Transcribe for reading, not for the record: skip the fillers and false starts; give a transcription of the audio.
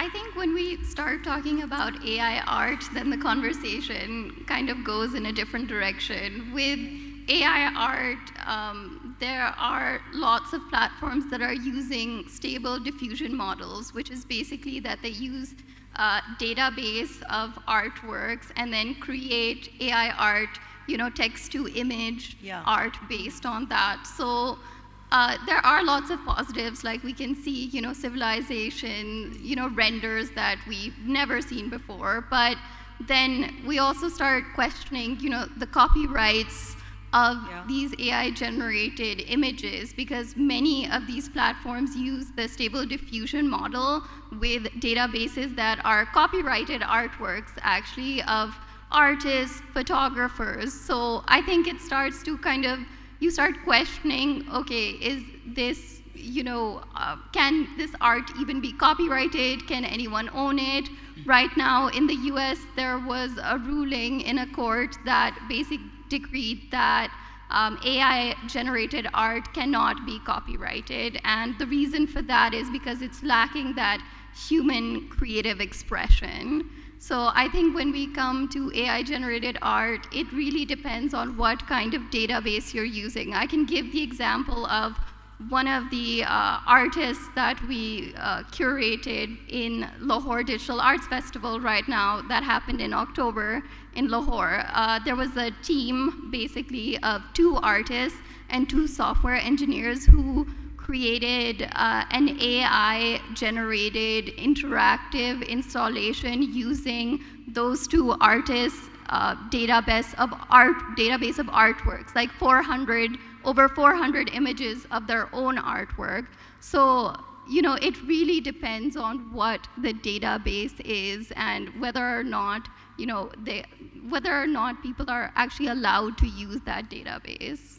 I think when we start talking about AI art, then the conversation kind of goes in a different direction. With AI art, there are lots of platforms that are using stable diffusion models, which is basically that they use a database of artworks and then create AI art, text to image art based on that. So there are lots of positives, like we can see, civilization, renders that we've never seen before. But then we also start questioning, the copyrights of these AI-generated images, because many of these platforms use the Stable Diffusion model with databases that are copyrighted artworks, actually, of artists, photographers. So I think it starts to you start questioning, okay, is this, can this art even be copyrighted? Can anyone own it? Right now in the US, there was a ruling in a court that basically decreed that AI-generated art cannot be copyrighted. And the reason for that is because it's lacking that human creative expression. So I think when we come to AI-generated art, it really depends on what kind of database you're using. I can give the example of one of the artists that we curated in Lahore Digital Arts Festival right now that happened in October in Lahore. There was a team, basically, of 2 artists and 2 software engineers who created an AI-generated interactive installation using those 2 artists' database of artworks, like over 400 images of their own artwork. So, it really depends on what the database is and whether or not, whether or not people are actually allowed to use that database.